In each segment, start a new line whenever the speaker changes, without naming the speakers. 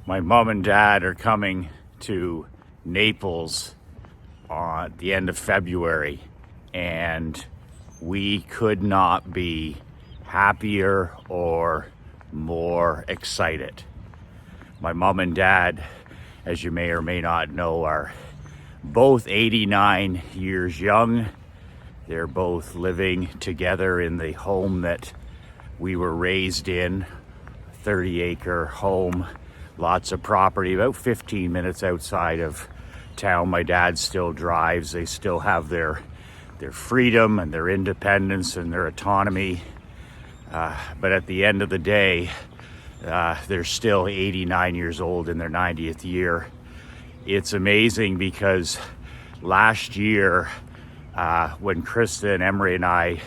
My mom and dad are coming to Naples at the end of February, and we could not be happier or more excited. My mom and dad, as you may or may not know, are both 89 years young. They're both living together in the home that we were raised in, 30-acre home, lots of property, about 15 minutes outside of town. My dad still drives. They still have their freedom and their independence and their autonomy. But at the end of the day, they're still 89 years old in their 90th year. It's amazing because last year, when Krista and Emery and I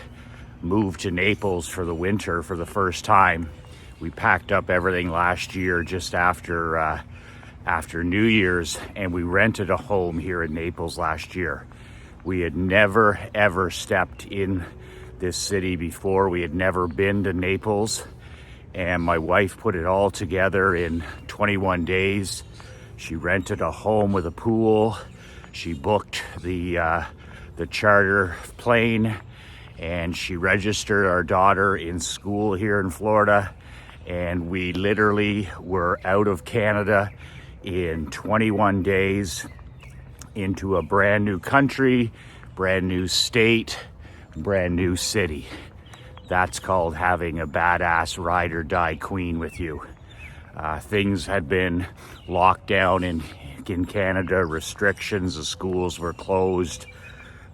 moved to Naples for the winter for the first time, we packed up everything last year just after New Year's, and we rented a home here in Naples last year. We had never ever stepped in this city before. We had never been to Naples, and my wife put it all together in 21 days. She rented a home with a pool. She booked the charter plane, and she registered our daughter in school here in Florida. And we literally were out of Canada in 21 days into a brand new country, brand new state, brand new city. That's called having a badass ride or die queen with you. Things had been locked down in Canada, restrictions, the schools were closed,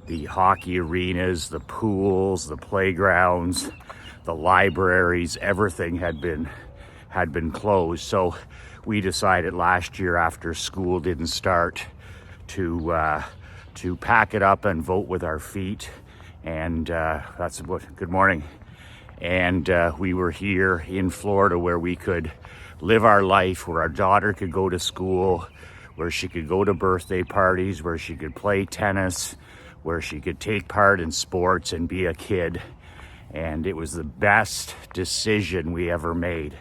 the hockey arenas, the pools, the playgrounds, the libraries, everything had been closed. So we decided last year, after school didn't start, to pack it up and vote with our feet. And that's what. Good morning. And we were here in Florida where we could live our life, where our daughter could go to school, where she could go to birthday parties, where she could play tennis, where she could take part in sports and be a kid. And it was the best decision we ever made.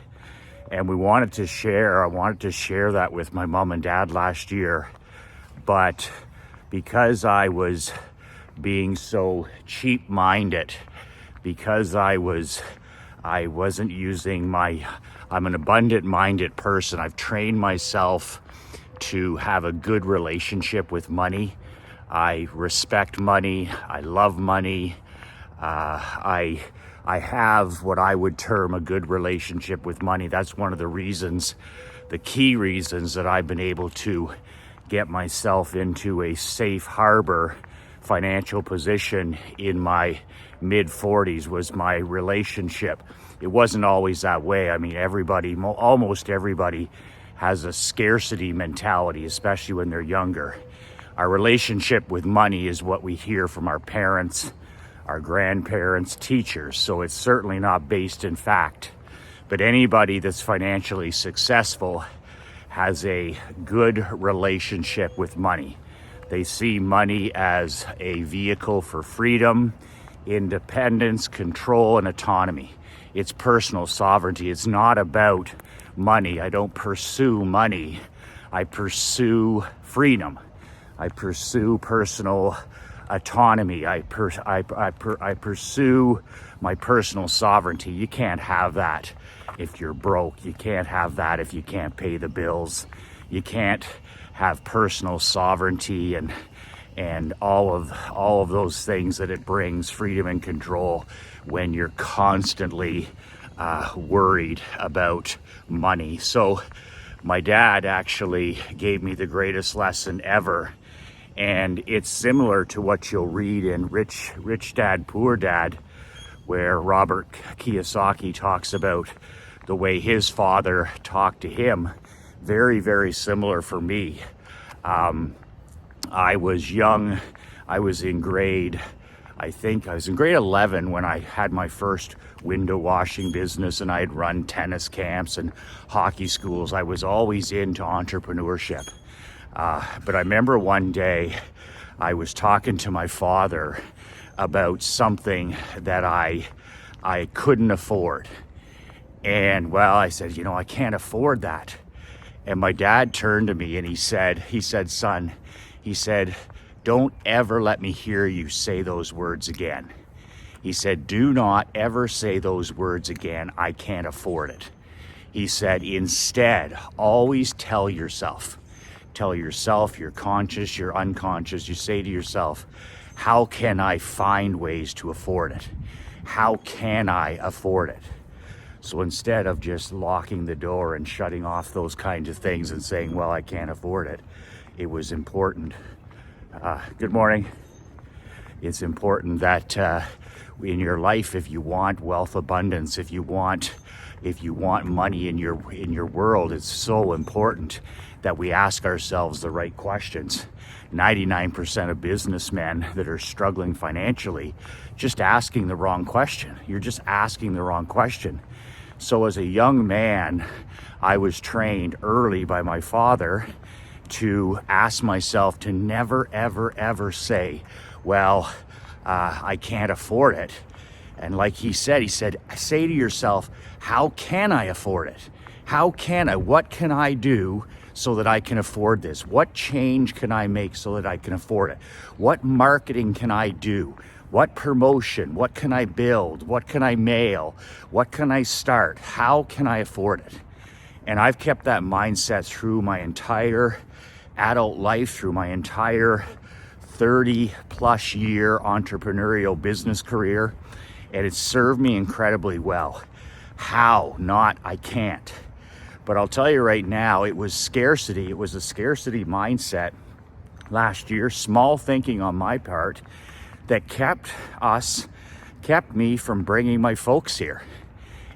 And I wanted to share that with my mom and dad last year. But because I was being so cheap-minded, because I wasn't using I'm an abundant-minded person. I've trained myself to have a good relationship with money. I respect money. I love money. I have what I would term a good relationship with money. That's one of the key reasons that I've been able to get myself into a safe harbor financial position in my mid-40s was my relationship. It wasn't always that way. I mean, almost everybody has a scarcity mentality, especially when they're younger. Our relationship with money is what we hear from our parents, our grandparents, teachers. So it's certainly not based in fact. But anybody that's financially successful has a good relationship with money. They see money as a vehicle for freedom, independence, control, and autonomy. It's personal sovereignty. It's not about money. I don't pursue money. I pursue freedom. I pursue personal autonomy. I pursue my personal sovereignty. You can't have that if you're broke. You can't have that if you can't pay the bills. You can't have personal sovereignty and all of those things that it brings, freedom and control, when you're constantly worried about money. So my dad actually gave me the greatest lesson ever. And it's similar to what you'll read in Rich Dad, Poor Dad, where Robert Kiyosaki talks about the way his father talked to him. Very, very similar for me. I was young. I was in grade 11 when I had my first window washing business, and I had run tennis camps and hockey schools. I was always into entrepreneurship. But I remember one day I was talking to my father about something that I couldn't afford. And well, I said, I can't afford that. And my dad turned to me and he said, son, he said, don't ever let me hear you say those words again. He said, do not ever say those words again. I can't afford it. He said, instead, always tell yourself, your conscious, your unconscious, you say to yourself, how can I find ways to afford it? How can I afford it? So instead of just locking the door and shutting off those kinds of things and saying, well, I can't afford it, it was important. Good morning. It's important that in your life, if you want wealth abundance, if you want money in your world, it's so important that we ask ourselves the right questions. 99% of businessmen that are struggling financially, just asking the wrong question. You're just asking the wrong question. So as a young man, I was trained early by my father to ask myself to never, ever, ever say, well, I can't afford it. And like he said, say to yourself, how can I afford it? What can I do so that I can afford this? What change can I make so that I can afford it? What marketing can I do? What promotion? What can I build? What can I mail? What can I start? How can I afford it? And I've kept that mindset through my entire adult life, through my entire 30 plus year entrepreneurial business career. And it's served me incredibly well. How? Not I can't. But I'll tell you right now, it was scarcity. It was a scarcity mindset last year, small thinking on my part, that kept me from bringing my folks here.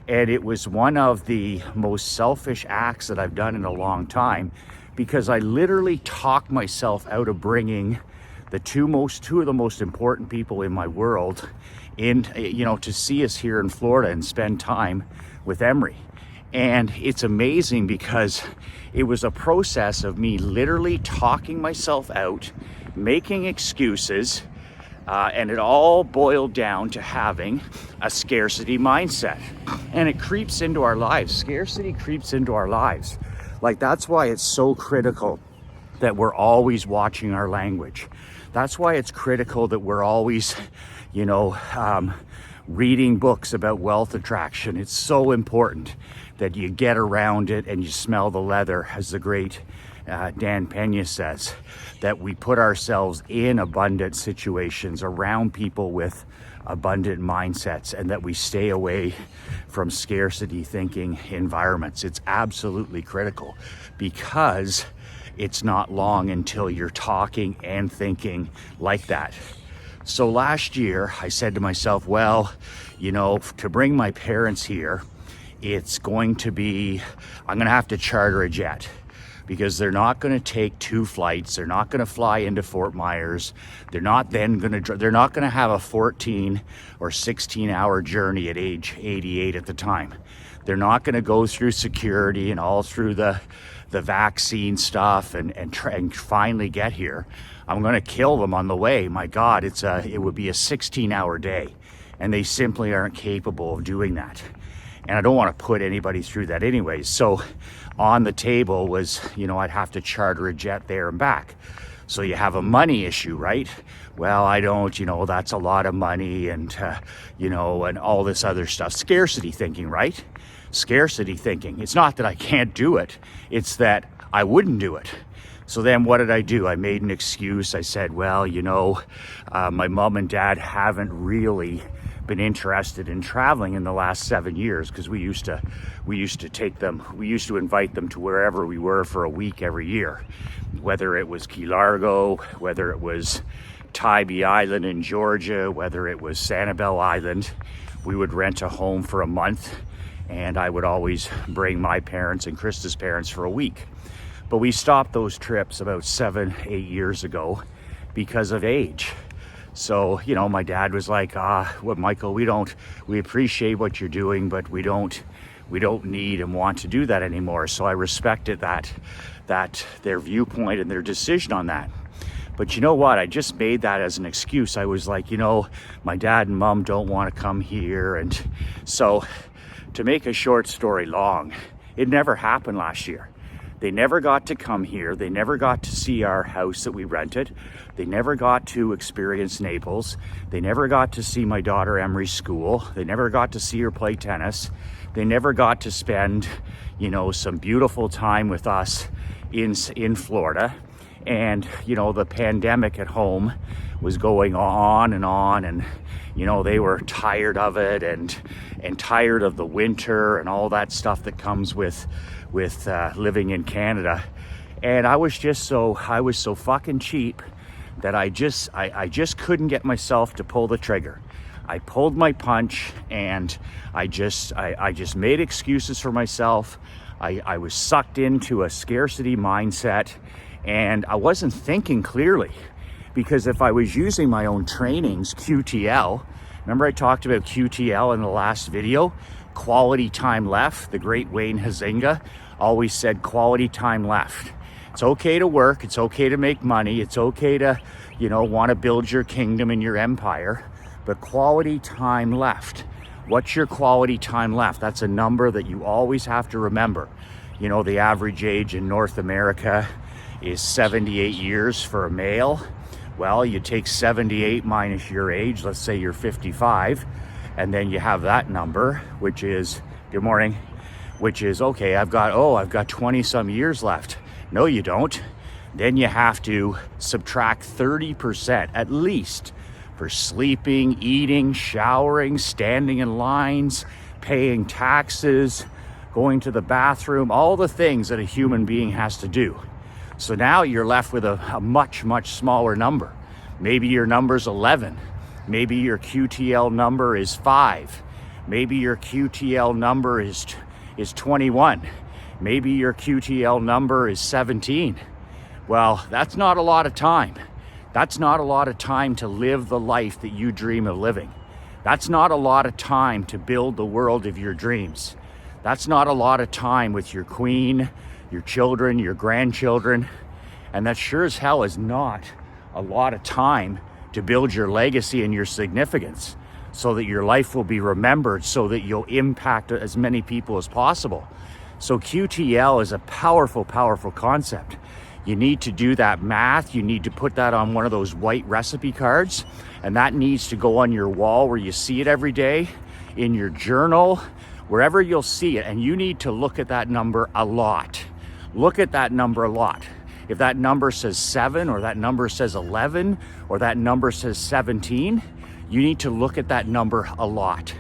And it was one of the most selfish acts that I've done in a long time, because I literally talked myself out of bringing the two of the most important people in my world in, to see us here in Florida and spend time with Emery. And it's amazing because it was a process of me literally talking myself out, making excuses, and it all boiled down to having a scarcity mindset. And it creeps into our lives. Scarcity creeps into our lives. Like, that's why it's so critical that we're always watching our language. That's why it's critical that we're always, reading books about wealth attraction. It's so important that you get around it and you smell the leather, as the great Dan Pena says, that we put ourselves in abundant situations around people with abundant mindsets, and that we stay away from scarcity thinking environments. It's absolutely critical, because it's not long until you're talking and thinking like that. So last year I said to myself, well, to bring my parents here, I'm going to have to charter a jet, because they're not going to take 2 flights. They're not going to fly into Fort Myers. They're not going to have a 14 or 16 hour journey at age 88 at the time. They're not going to go through security and all through the vaccine stuff and finally get here. I'm going to kill them on the way. My God, it would be a 16-hour day, and they simply aren't capable of doing that. And I don't want to put anybody through that anyways. So on the table was, I'd have to charter a jet there and back. So you have a money issue, right? Well, I don't, that's a lot of money, and and all this other stuff. Scarcity thinking, right? Scarcity thinking. It's not that I can't do it. It's that I wouldn't do it. So then what did I do? I made an excuse. I said, well, my mom and dad haven't really been interested in traveling in the last 7 years, because we used to invite them to wherever we were for a week every year, whether it was Key Largo, whether it was Tybee Island in Georgia, whether it was Sanibel Island. We would rent a home for a month, and I would always bring my parents and Krista's parents for a week. But we stopped those trips about 7-8 years ago because of age. So, my dad was like, Michael, we appreciate what you're doing, but we don't need and want to do that anymore. So I respected that their viewpoint and their decision on that. But you know what? I just made that as an excuse. I was like, my dad and mom don't want to come here. And so, to make a short story long, it never happened last year. They never got to come here. They never got to see our house that we rented. They never got to experience Naples. They never got to see my daughter Emery's school. They never got to see her play tennis. They never got to spend, some beautiful time with us in Florida. And, the pandemic at home was going on, and they were tired of it and tired of the winter and all that stuff that comes with living in Canada. And I was so fucking cheap that I just couldn't get myself to pull the trigger. I pulled my punch, and I just made excuses for myself. I was sucked into a scarcity mindset, and I wasn't thinking clearly, because if I was using my own trainings, QTL, remember I talked about QTL in the last video, quality time left. The great Wayne Huizinga always said quality time left. It's okay to work, it's okay to make money, it's okay to, want to build your kingdom and your empire, but quality time left. What's your quality time left? That's a number that you always have to remember. The average age in North America is 78 years for a male. Well, you take 78 minus your age, let's say you're 55, and then you have that number, which is, good morning, which is, okay, I've got 20 some years left. No, you don't. Then you have to subtract 30% at least for sleeping, eating, showering, standing in lines, paying taxes, going to the bathroom, all the things that a human being has to do. So now you're left with a much, much smaller number. Maybe your number's 11. Maybe your QTL number is 5. Maybe your QTL number is 21. Maybe your QTL number is 17. Well, that's not a lot of time. That's not a lot of time to live the life that you dream of living. That's not a lot of time to build the world of your dreams. That's not a lot of time with your queen, your children, your grandchildren. And that sure as hell is not a lot of time to build your legacy and your significance so that your life will be remembered, so that you'll impact as many people as possible. So QTL is a powerful, powerful concept. You need to do that math. You need to put that on one of those white recipe cards, and that needs to go on your wall where you see it every day, in your journal, wherever you'll see it. And you need to look at that number a lot. Look at that number a lot. If that number says 7, or that number says 11, or that number says 17, you need to look at that number a lot.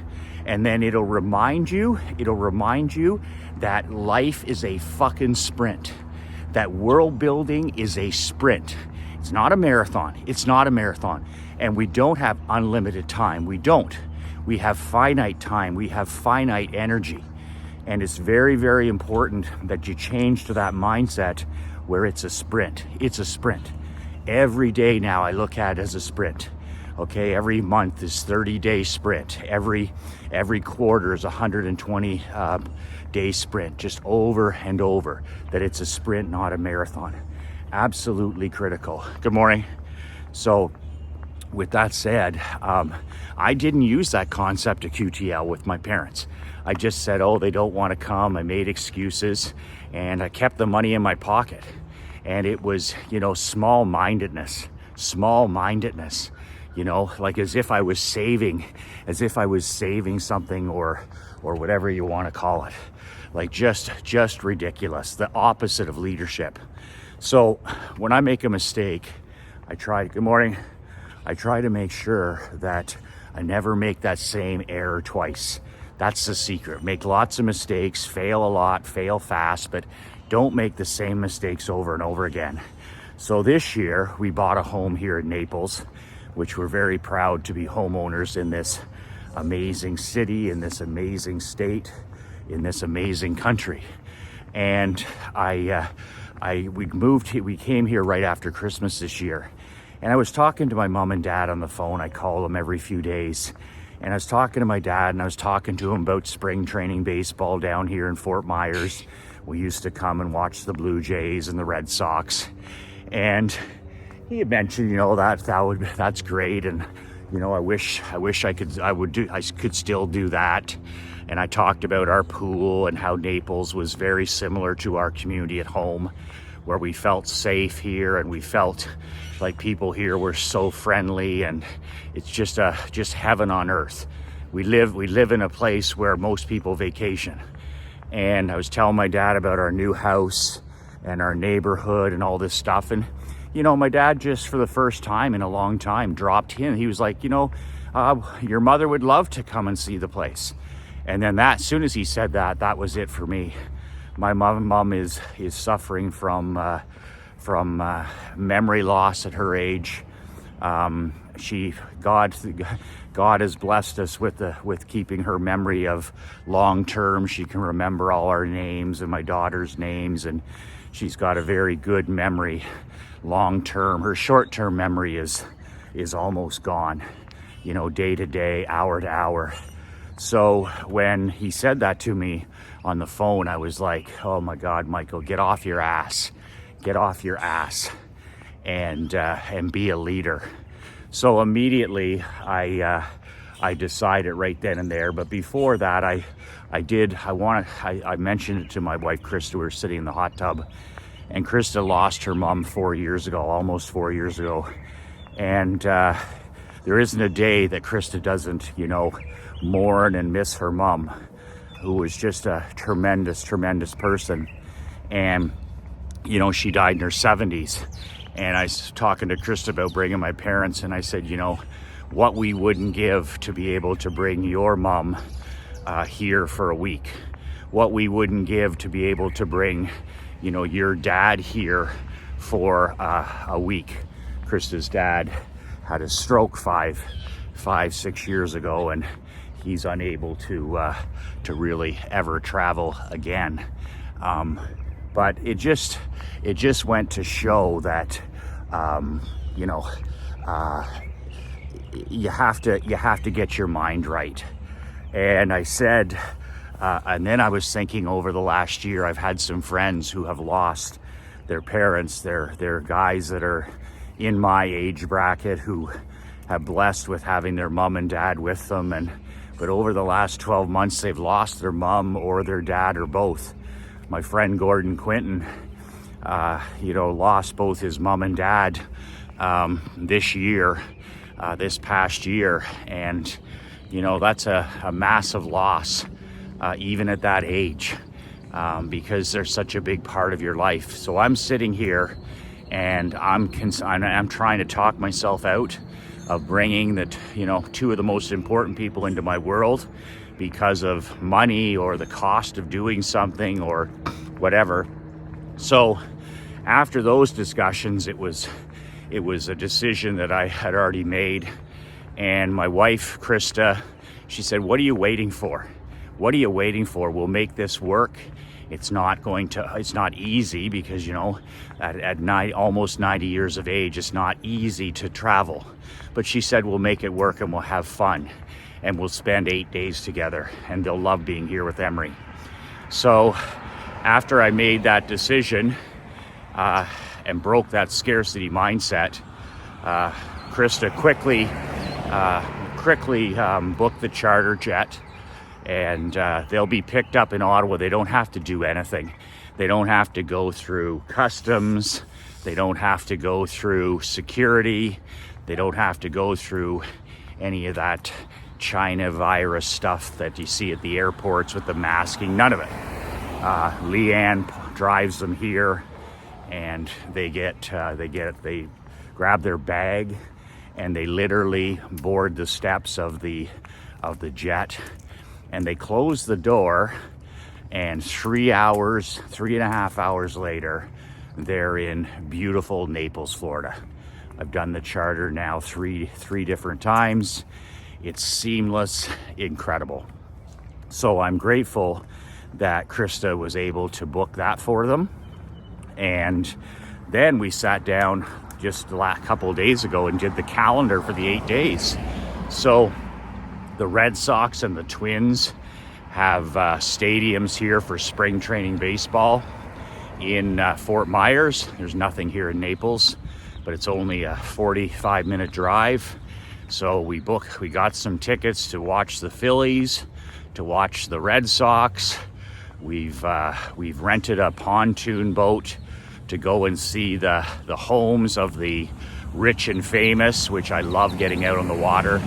And then it'll remind you that life is a fucking sprint. That world building is a sprint. It's not a marathon. It's not a marathon. And we don't have unlimited time. We don't. We have finite time. We have finite energy. And it's very, very important that you change to that mindset where it's a sprint. It's a sprint. Every day now I look at it as a sprint. Okay, every month is 30-day sprint. Every quarter is 120 day sprint, just over and over. That it's a sprint, not a marathon. Absolutely critical. Good morning. So with that said, I didn't use that concept of QTL with my parents. I just said, oh, they don't want to come. I made excuses, and I kept the money in my pocket. And it was, small-mindedness, like as if I was saving something or whatever you want to call it. Like just ridiculous, the opposite of leadership. So when I make a mistake, good morning, I try to make sure that I never make that same error twice. That's the secret. Make lots of mistakes, fail a lot, fail fast, but don't make the same mistakes over and over again. So this year we bought a home here in Naples, which we're very proud to be homeowners in this amazing city, in this amazing state, in this amazing country. And we came here right after Christmas this year. And I was talking to my mom and dad on the phone. I call them every few days. And I was talking to my dad, and I was talking to him about spring training baseball down here in Fort Myers. We used to come and watch the Blue Jays and the Red Sox. And he had mentioned, that's great. And, I wish I could still do that. and I talked about our pool and how Naples was very similar to our community at home, where we felt safe here and we felt like people here were so friendly, and it's just heaven on earth. We live in a place where most people vacation. And I was telling my dad about our new house and our neighborhood and all this stuff, and my dad just for the first time in a long time dropped in. He was like, your mother would love to come and see the place. And then as soon as he said that, that was it for me. My mom is suffering from memory loss at her age. God has blessed us with keeping her memory of long term. She can remember all our names and my daughter's names, and she's got a very good memory long term. Her short term memory is almost gone, day to day, hour to hour. So when he said that to me on the phone, I was like, oh my God, Michael, get off your ass and be a leader. So immediately I decided right then and there. But before that, I mentioned it to my wife, Krista. We were sitting in the hot tub, and Krista lost her mom almost 4 years ago. And there isn't a day that Krista doesn't, mourn and miss her mom, who was just a tremendous person. And, she died in her 70s. And I was talking to Krista about bringing my parents, and I said, what we wouldn't give to be able to bring your mom here for a week. What we wouldn't give to be able to bring, your dad here for a week. Krista's dad had a stroke 6 years ago, and he's unable to really ever travel again. But it just went to show that, you have to get your mind right. And I said, and then I was thinking over the last year, I've had some friends who have lost their parents. They're guys that are in my age bracket who have blessed with having their mom and dad with them. But over the last 12 months, they've lost their mom or their dad or both. My friend Gordon Quinton, lost both his mom and dad this past year. And, that's a massive loss, even at that age, because they're such a big part of your life. So I'm sitting here and I'm trying to talk myself out of bringing two of the most important people into my world because of money or the cost of doing something or whatever. So after those discussions, it was a decision that I had already made. And my wife, Krista, she said, what are you waiting for? What are you waiting for? We'll make this work. It's not easy because, at almost 90 years of age, it's not easy to travel. But she said, we'll make it work and we'll have fun. And we'll spend 8 days together, and they'll love being here with Emery. So after I made that decision and broke that scarcity mindset, Krista quickly booked the charter jet, and they'll be picked up in Ottawa. They don't have to do anything. They don't have to go through customs. They don't have to go through security. They don't have to go through any of that China virus stuff that you see at the airports with the masking. None of it. Leanne drives them here, and they grab their bag and they literally board the steps of the jet, and they close the door, and 3.5 hours later, they're in beautiful Naples, Florida. I've done the charter now three different times. It's seamless, incredible. So I'm grateful that Krista was able to book that for them. And then we sat down just the last couple of days ago and did the calendar for the 8 days. So the Red Sox and the Twins have stadiums here for spring training baseball in Fort Myers. There's nothing here in Naples, but it's only a 45-minute drive. So we got some tickets to watch the Phillies, to watch the Red Sox. We've rented a pontoon boat to go and see the homes of the rich and famous, which I love getting out on the water.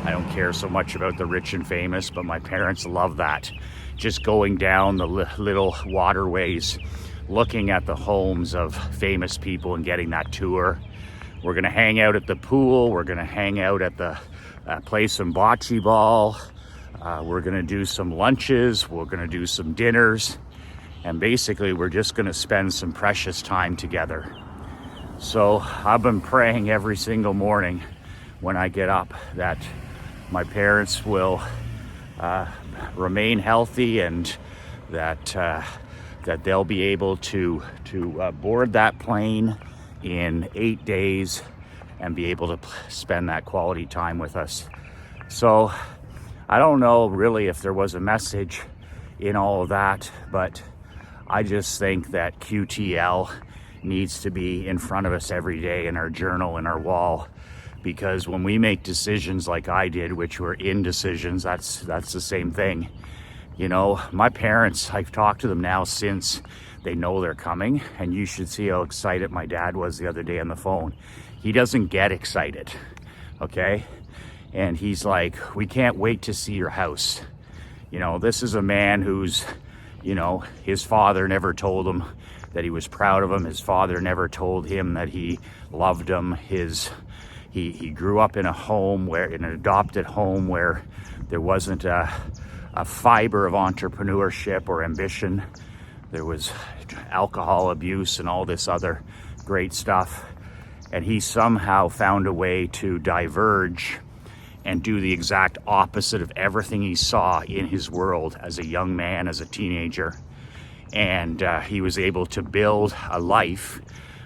I don't care so much about the rich and famous, but my parents love that. Just going down the little waterways, looking at the homes of famous people and getting that tour. We're gonna hang out at the pool. We're gonna hang out at the play some bocce ball. We're gonna do some lunches. We're gonna do some dinners. And basically, we're just gonna spend some precious time together. So I've been praying every single morning when I get up that my parents will remain healthy and that they'll be able to board that plane in 8 days and be able to spend that quality time with us. So I don't know really if there was a message in all of that, but I just think that QTL needs to be in front of us every day in our journal, in our wall, because when we make decisions like I did, which were indecisions, that's the same thing. You know, my parents, I've talked to them now since they know they're coming, and you should see how excited my dad was the other day on the phone. He doesn't get excited, okay? And he's like, we can't wait to see your house. You know, this is a man who's, you know, his father never told him that he was proud of him. His father never told him that he loved him. He grew up in an adopted home where there wasn't a fiber of entrepreneurship or ambition. There was alcohol abuse and all this other great stuff. And he somehow found a way to diverge and do the exact opposite of everything he saw in his world as a young man, as a teenager. And he was able to build a life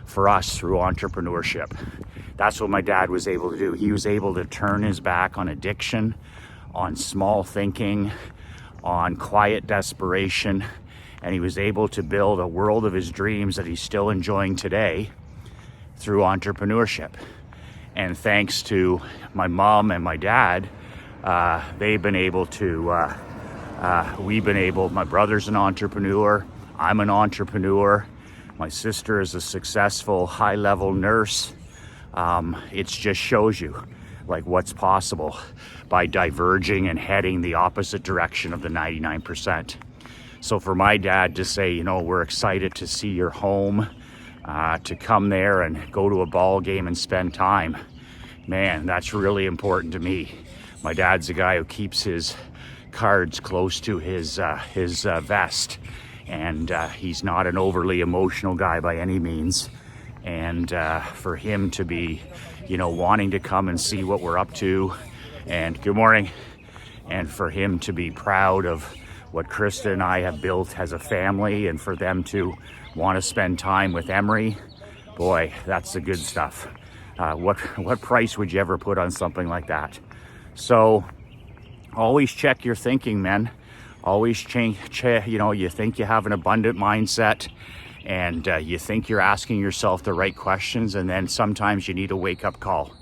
for us through entrepreneurship. That's what my dad was able to do. He was able to turn his back on addiction, on small thinking, on quiet desperation, and he was able to build a world of his dreams that he's still enjoying today through entrepreneurship. And thanks to my mom and my dad, they've been able to, my brother's an entrepreneur, I'm an entrepreneur, my sister is a successful high-level nurse. It just shows you like what's possible by diverging and heading the opposite direction of the 99%. So for my dad to say, you know, we're excited to see your home, to come there and go to a ball game and spend time, man, that's really important to me. My dad's a guy who keeps his cards close to his vest, and he's not an overly emotional guy by any means. And for him to be, you know, wanting to come and see what we're up to, and good morning, and for him to be proud of what Krista and I have built as a family, and for them to want to spend time with Emery, boy, that's the good stuff. What price would you ever put on something like that? So always check your thinking, men. Always you know, you think you have an abundant mindset, and you think you're asking yourself the right questions, and then sometimes you need a wake-up call.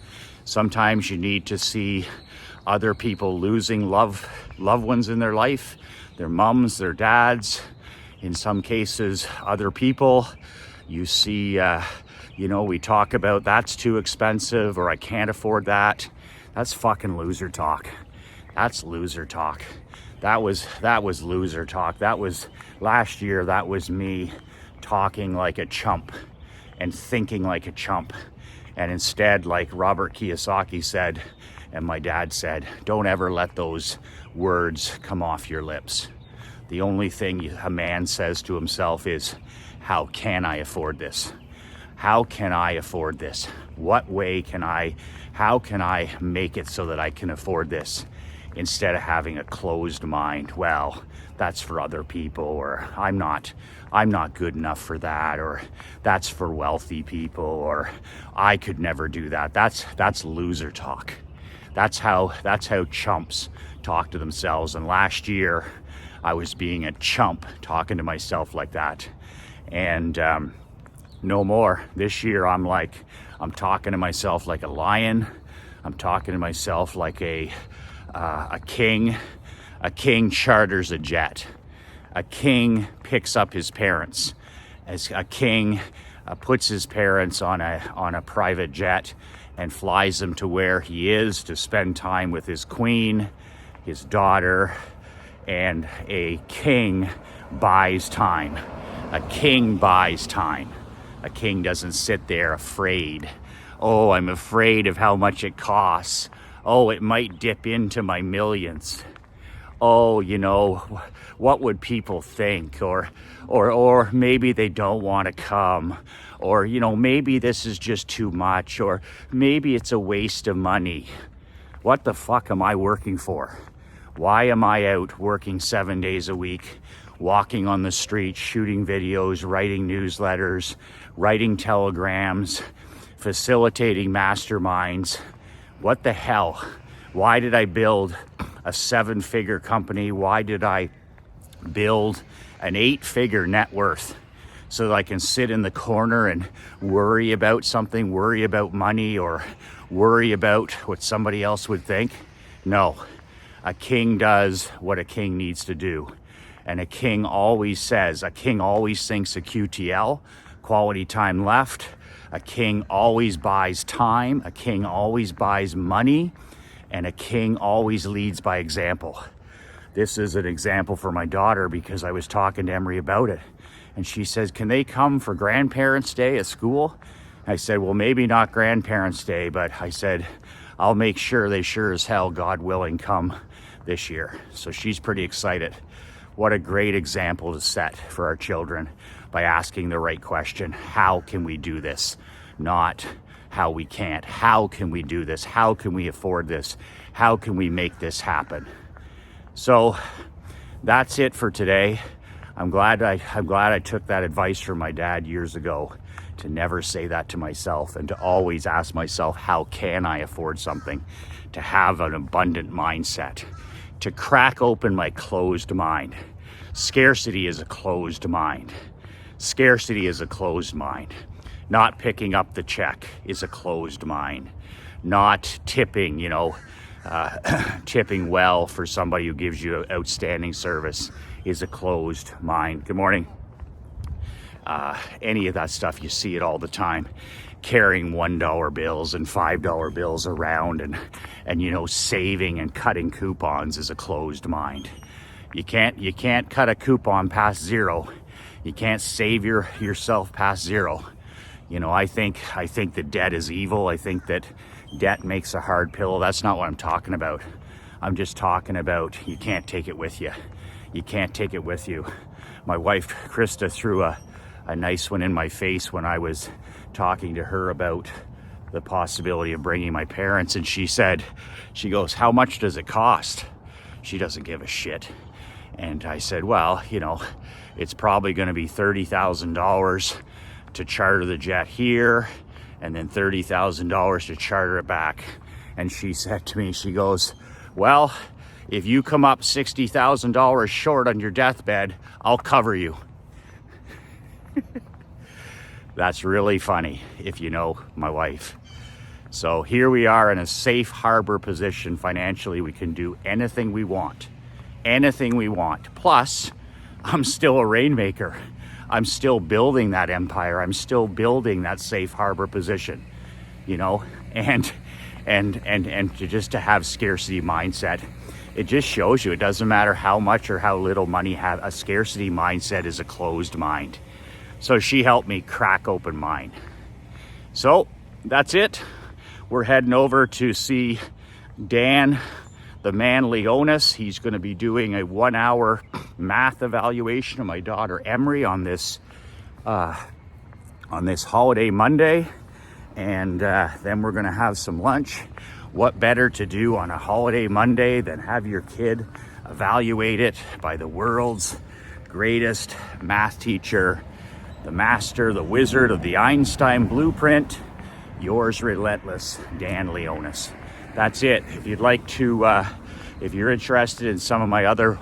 Sometimes you need to see other people losing loved ones in their life, their moms, their dads, in some cases other people. You see, you know, we talk about that's too expensive, or I can't afford that. That's fucking loser talk. That's loser talk. That was loser talk. That was last year. That was me talking like a chump and thinking like a chump. And instead, like Robert Kiyosaki said, and my dad said, don't ever let those words come off your lips. The only thing a man says to himself is, how can I afford this? How can I afford this? How can I make it so that I can afford this? Instead of having a closed mind, well, that's for other people, or I'm not good enough for that, or that's for wealthy people, or I could never do that. That's loser talk. That's how chumps talk to themselves. And last year, I was being a chump talking to myself like that. And no more. This year, I'm talking to myself like a lion. I'm talking to myself like a king. A king charters a jet. A king picks up his parents. As a king puts his parents on a private jet and flies them to where he is to spend time with his queen, his daughter, and a king buys time. A king buys time. A king doesn't sit there afraid. Oh, I'm afraid of how much it costs. Oh, it might dip into my millions. Oh, what would people think? Or maybe they don't want to come. Or, maybe this is just too much. Or maybe it's a waste of money. What the fuck am I working for? Why am I out working 7 days a week, walking on the street, shooting videos, writing newsletters, writing telegrams, facilitating masterminds? What the hell? Why did I build a 7-figure company? Why did I build an 8-figure net worth so that I can sit in the corner and worry about something, worry about money, or worry about what somebody else would think? No. A king does what a king needs to do. And a king always thinks a QTL, quality time left. A king always buys time. A king always buys money. And a king always leads by example. This is an example for my daughter because I was talking to Emery about it. And she says, can they come for Grandparents' Day at school? I said, well, maybe not Grandparents' Day, but I said, I'll make sure they sure as hell, God willing, come this year. So she's pretty excited. What a great example to set for our children by asking the right question. How can we do this? Not how we can't. How can we do this? How can we afford this? How can we make this happen? So that's it for today. I'm glad I took that advice from my dad years ago to never say that to myself and to always ask myself, how can I afford something? To have an abundant mindset, to crack open my closed mind. Scarcity is a closed mind. Scarcity is a closed mind. Not picking up the check is a closed mind. Not tipping, tipping well for somebody who gives you outstanding service is a closed mind. Good morning. Any of that stuff, you see it all the time. Carrying $1 bills and $5 bills around and saving and cutting coupons is a closed mind. You can't cut a coupon past zero. You can't save yourself past zero. I think that debt is evil. I think that debt makes a hard pill. That's not what I'm talking about. I'm just talking about you can't take it with you. You can't take it with you. My wife, Krista, threw a nice one in my face when I was talking to her about the possibility of bringing my parents. And she goes, how much does it cost? She doesn't give a shit. And I said, well, it's probably going to be $30,000 to charter the jet here and then $30,000 to charter it back. And she said to me, she goes, well, if you come up $60,000 short on your deathbed, I'll cover you. That's really funny if you know my wife. So here we are in a safe harbor position financially. We can do anything we want. Anything we want. Plus, I'm still a rainmaker. I'm still building that empire. I'm still building that safe harbor position, and to have scarcity mindset. It just shows you it doesn't matter how much or how little money you have. A scarcity mindset is a closed mind. So she helped me crack open mine. So that's it. We're heading over to see Dan, the man Leonis. He's going to be doing a 1-hour math evaluation of my daughter Emery on this holiday Monday, and then we're going to have some lunch. What better to do on a holiday Monday than have your kid evaluated by the world's greatest math teacher, the master, the wizard of the Einstein blueprint, yours relentless, Dan Leonis. That's it. If you'd like to, if you're interested in some of my other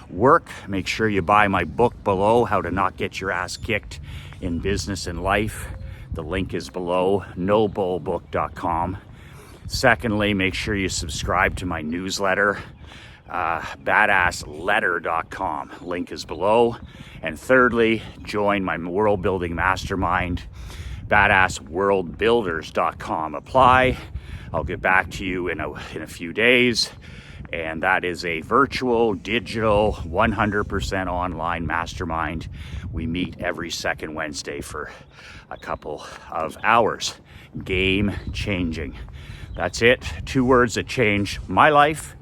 work, make sure you buy my book below, How to Not Get Your Ass Kicked in Business and Life. The link is below, nobullbook.com. Secondly, make sure you subscribe to my newsletter. badassletter.com. Link is below. And thirdly, join my world building mastermind, badassworldbuilders.com. Apply. I'll get back to you in a few days. And that is a virtual, digital, 100% online mastermind. We meet every second Wednesday for a couple of hours. Game changing. That's it. 2 words that change my life.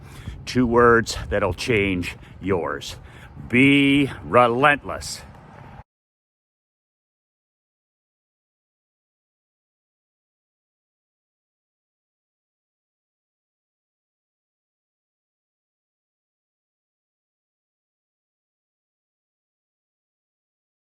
2 words that'll change yours. Be relentless.